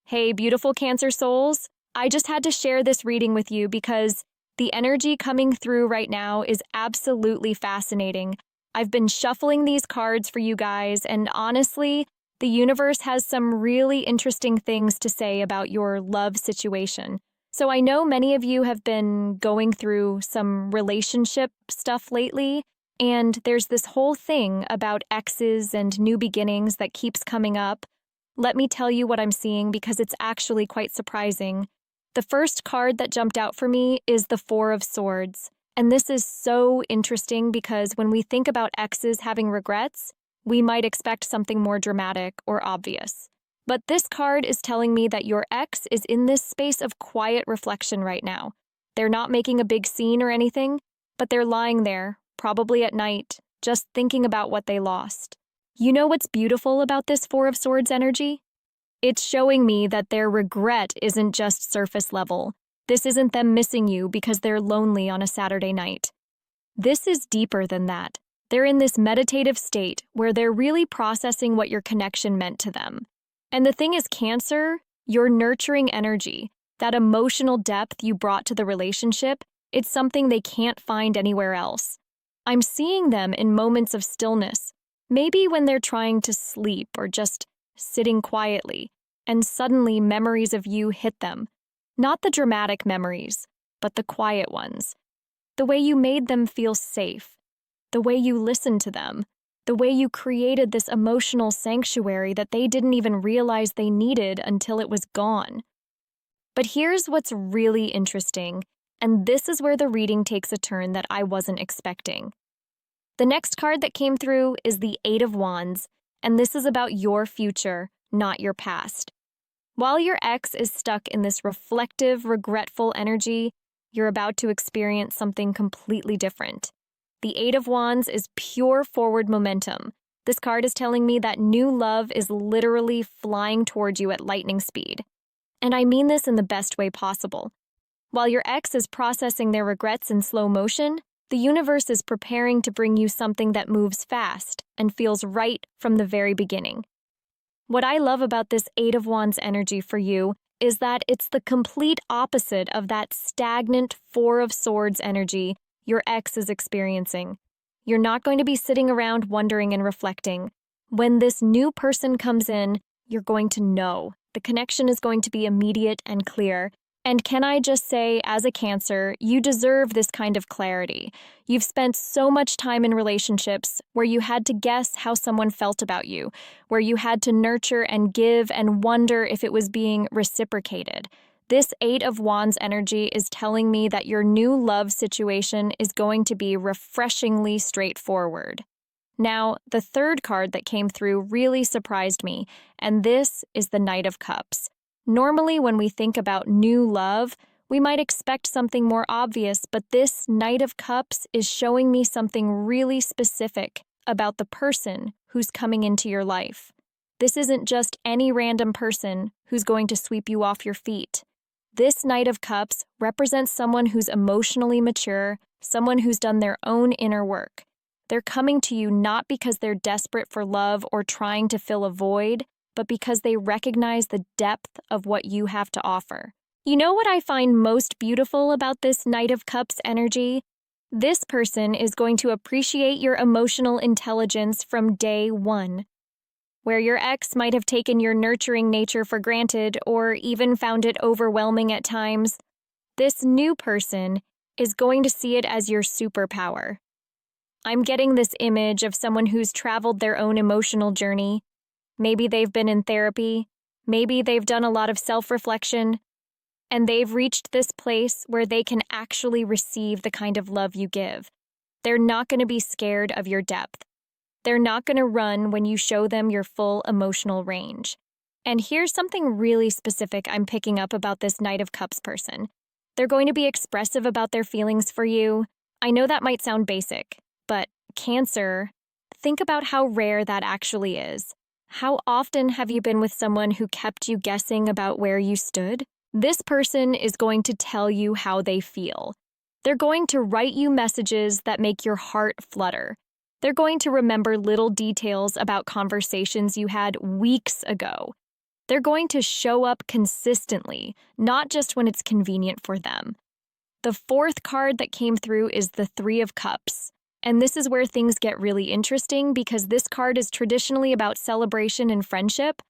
Hey, beautiful Cancer souls. I just had to share this reading with you because the energy coming through right now is absolutely fascinating. I've been shuffling these cards for you guys, and honestly, the universe has some really interesting things to say about your love situation. So I know many of you have been going through some relationship stuff lately, and there's this whole thing about exes and new beginnings that keeps coming up. Let me tell you what I'm seeing because it's actually quite surprising. The first card that jumped out for me is the Four of Swords. And this is so interesting because when we think about exes having regrets, we might expect something more dramatic or obvious. But this card is telling me that your ex is in this space of quiet reflection right now. They're not making a big scene or anything, but they're lying there, probably at night, just thinking about what they lost. You know what's beautiful about this Four of Swords energy? It's showing me that their regret isn't just surface level. This isn't them missing you because they're lonely on a Saturday night. This is deeper than that. They're in this meditative state where they're really processing what your connection meant to them. And the thing is, Cancer, your nurturing energy, that emotional depth you brought to the relationship, it's something they can't find anywhere else. I'm seeing them in moments of stillness, maybe when they're trying to sleep or just sitting quietly, and suddenly memories of you hit them. Not the dramatic memories, but the quiet ones. The way you made them feel safe, the way you listened to them, the way you created this emotional sanctuary that they didn't even realize they needed until it was gone. But here's what's really interesting, and this is where the reading takes a turn that I wasn't expecting. The next card that came through is the Eight of Wands, and this is about your future, not your past. While your ex is stuck in this reflective, regretful energy, you're about to experience something completely different. The Eight of Wands is pure forward momentum. This card is telling me that new love is literally flying towards you at lightning speed. And I mean this in the best way possible. While your ex is processing their regrets in slow motion, the universe is preparing to bring you something that moves fast and feels right from the very beginning. What I love about this Eight of Wands energy for you is that it's the complete opposite of that stagnant Four of Swords energy your ex is experiencing. You're not going to be sitting around wondering and reflecting. When this new person comes in, you're going to know. The connection is going to be immediate and clear. And can I just say, as a Cancer, you deserve this kind of clarity. You've spent so much time in relationships where you had to guess how someone felt about you, where you had to nurture and give and wonder if it was being reciprocated. This Eight of Wands energy is telling me that your new love situation is going to be refreshingly straightforward. Now, the third card that came through really surprised me, and this is the Knight of Cups. Normally, when we think about new love, we might expect something more obvious, but this Knight of Cups is showing me something really specific about the person who's coming into your life. This isn't just any random person who's going to sweep you off your feet. This Knight of Cups represents someone who's emotionally mature, someone who's done their own inner work. They're coming to you not because they're desperate for love or trying to fill a void, but because they recognize the depth of what you have to offer. You know what I find most beautiful about this Knight of Cups energy? This person is going to appreciate your emotional intelligence from day one. Where your ex might have taken your nurturing nature for granted or even found it overwhelming at times, this new person is going to see it as your superpower. I'm getting this image of someone who's traveled their own emotional journey. Maybe they've been in therapy, maybe they've done a lot of self-reflection, and they've reached this place where they can actually receive the kind of love you give. They're not going to be scared of your depth. They're not going to run when you show them your full emotional range. And here's something really specific I'm picking up about this Knight of Cups person. They're going to be expressive about their feelings for you. I know that might sound basic, but Cancer, think about how rare that actually is. How often have you been with someone who kept you guessing about where you stood? This person is going to tell you how they feel. They're going to write you messages that make your heart flutter. They're going to remember little details about conversations you had weeks ago. They're going to show up consistently, not just when it's convenient for them. The fourth card that came through is the Three of Cups. And this is where things get really interesting because this card is traditionally about celebration and friendship,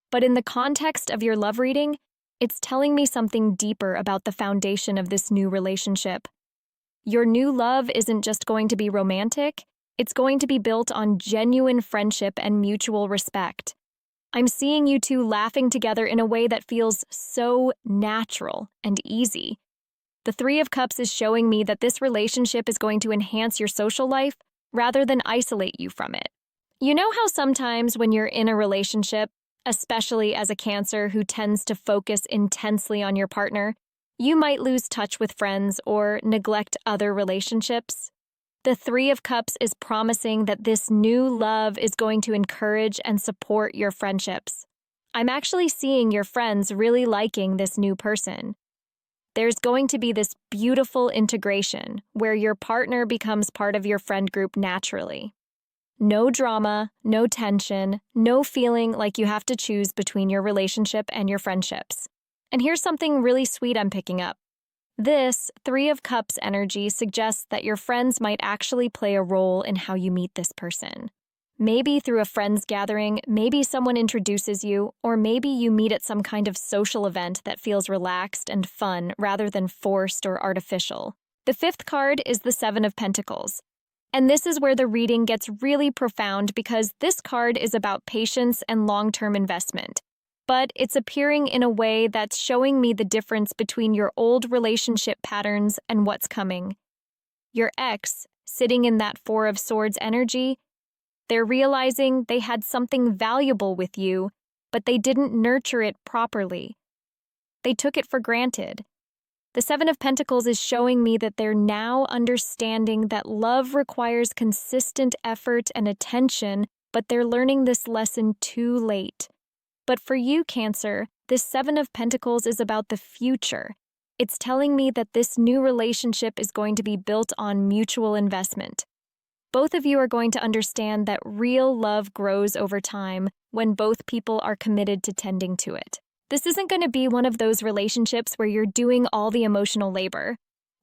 but in the context of your love reading, it's telling me something deeper about the foundation of this new relationship. Your new love isn't just going to be romantic, it's going to be built on genuine friendship and mutual respect. I'm seeing you two laughing together in a way that feels so natural and easy. The Three of Cups is showing me that this relationship is going to enhance your social life rather than isolate you from it. You know how sometimes when you're in a relationship, especially as a Cancer who tends to focus intensely on your partner, you might lose touch with friends or neglect other relationships? The Three of Cups is promising that this new love is going to encourage and support your friendships. I'm actually seeing your friends really liking this new person. There's going to be this beautiful integration where your partner becomes part of your friend group naturally. No drama, no tension, no feeling like you have to choose between your relationship and your friendships. And here's something really sweet I'm picking up. This Three of Cups energy suggests that your friends might actually play a role in how you meet this person. Maybe through a friends gathering, maybe someone introduces you, or maybe you meet at some kind of social event that feels relaxed and fun rather than forced or artificial. The fifth card is the Seven of Pentacles. And this is where the reading gets really profound because this card is about patience and long-term investment. But it's appearing in a way that's showing me the difference between your old relationship patterns and what's coming. Your ex, sitting in that Four of Swords energy, they're realizing they had something valuable with you, but they didn't nurture it properly. They took it for granted. The Seven of Pentacles is showing me that they're now understanding that love requires consistent effort and attention, but they're learning this lesson too late. But for you, Cancer, this Seven of Pentacles is about the future. It's telling me that this new relationship is going to be built on mutual investment. Both of you are going to understand that real love grows over time when both people are committed to tending to it. This isn't going to be one of those relationships where you're doing all the emotional labor.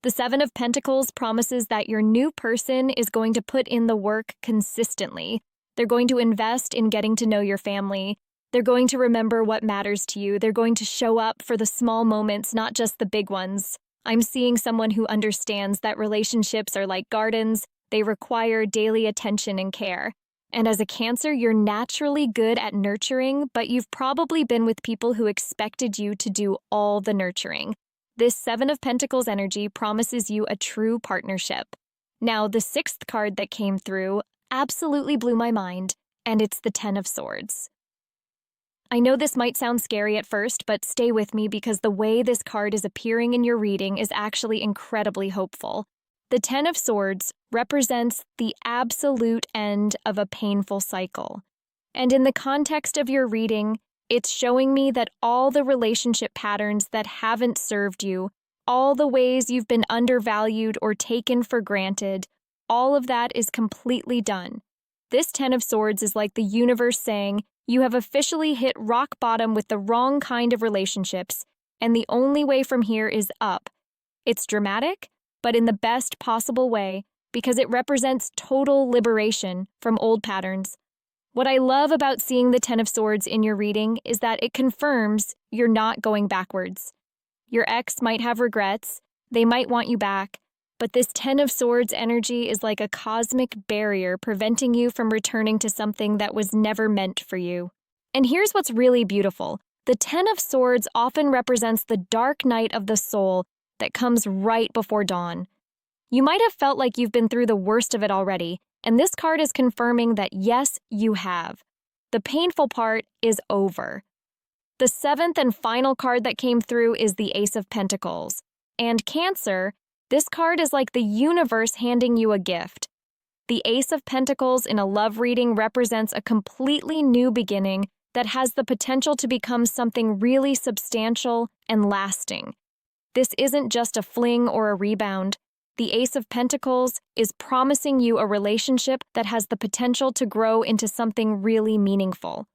The Seven of Pentacles promises that your new person is going to put in the work consistently. They're going to invest in getting to know your family. They're going to remember what matters to you. They're going to show up for the small moments, not just the big ones. I'm seeing someone who understands that relationships are like gardens. They require daily attention and care. And as a Cancer, you're naturally good at nurturing, but you've probably been with people who expected you to do all the nurturing. This Seven of Pentacles energy promises you a true partnership. Now, the sixth card that came through absolutely blew my mind, and it's the Ten of Swords. I know this might sound scary at first, but stay with me because the way this card is appearing in your reading is actually incredibly hopeful. The Ten of Swords represents the absolute end of a painful cycle. And in the context of your reading, it's showing me that all the relationship patterns that haven't served you, all the ways you've been undervalued or taken for granted, all of that is completely done. This Ten of Swords is like the universe saying, you have officially hit rock bottom with the wrong kind of relationships, and the only way from here is up. It's dramatic, but in the best possible way, because it represents total liberation from old patterns. What I love about seeing the Ten of Swords in your reading is that it confirms you're not going backwards. Your ex might have regrets, they might want you back, but this Ten of Swords energy is like a cosmic barrier preventing you from returning to something that was never meant for you. And here's what's really beautiful. The Ten of Swords often represents the dark night of the soul that comes right before dawn. You might have felt like you've been through the worst of it already, and this card is confirming that yes, you have. The painful part is over. The seventh and final card that came through is the Ace of Pentacles. And Cancer, this card is like the universe handing you a gift. The Ace of Pentacles in a love reading represents a completely new beginning that has the potential to become something really substantial and lasting. This isn't just a fling or a rebound. The Ace of Pentacles is promising you a relationship that has the potential to grow into something really meaningful.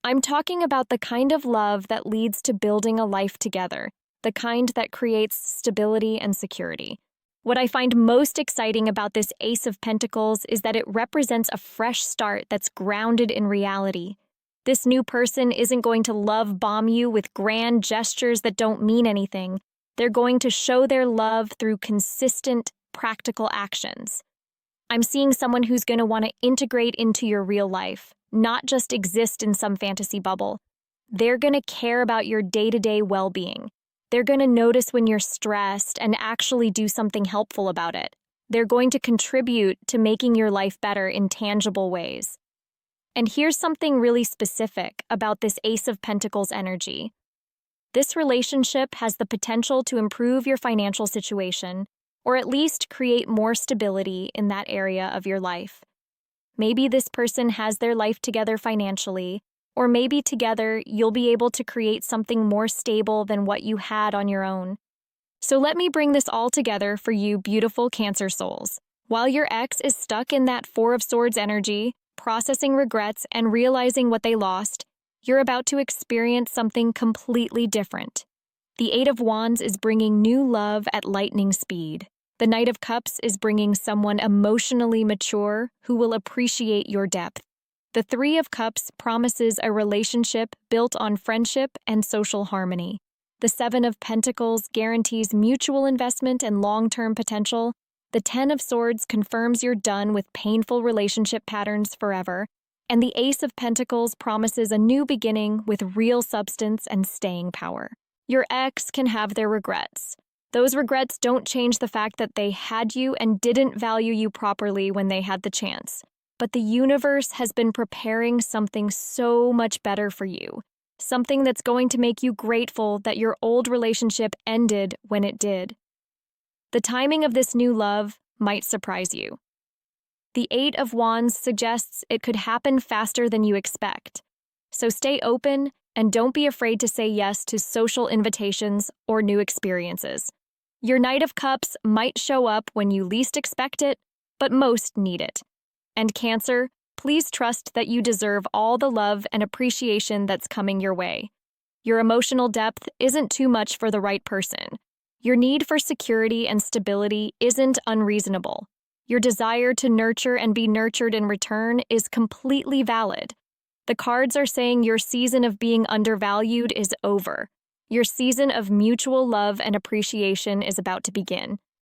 I'm talking about the kind of love that leads to building a life together, the kind that creates stability and security. What I find most exciting about this Ace of Pentacles is that it represents a fresh start that's grounded in reality. This new person isn't going to love bomb you with grand gestures that don't mean anything. They're going to show their love through consistent, practical actions. I'm seeing someone who's going to want to integrate into your real life, not just exist in some fantasy bubble. They're going to care about your day-to-day well-being. They're going to notice when you're stressed and actually do something helpful about it. They're going to contribute to making your life better in tangible ways. And here's something really specific about this Ace of Pentacles energy. This relationship has the potential to improve your financial situation, or at least create more stability in that area of your life. Maybe this person has their life together financially, or maybe together you'll be able to create something more stable than what you had on your own. So let me bring this all together for you beautiful Cancer souls. While your ex is stuck in that Four of Swords energy, processing regrets and realizing what they lost, you're about to experience something completely different. The Eight of Wands is bringing new love at lightning speed. The Knight of Cups is bringing someone emotionally mature who will appreciate your depth. The Three of Cups promises a relationship built on friendship and social harmony. The Seven of Pentacles guarantees mutual investment and long-term potential. The Ten of Swords confirms you're done with painful relationship patterns forever. And the Ace of Pentacles promises a new beginning with real substance and staying power. Your ex can have their regrets. Those regrets don't change the fact that they had you and didn't value you properly when they had the chance. But the universe has been preparing something so much better for you. Something that's going to make you grateful that your old relationship ended when it did. The timing of this new love might surprise you. The Eight of Wands suggests it could happen faster than you expect. So stay open and don't be afraid to say yes to social invitations or new experiences. Your Knight of Cups might show up when you least expect it, but most need it. And Cancer, please trust that you deserve all the love and appreciation that's coming your way. Your emotional depth isn't too much for the right person. Your need for security and stability isn't unreasonable. Your desire to nurture and be nurtured in return is completely valid. The cards are saying your season of being undervalued is over. Your season of mutual love and appreciation is about to begin.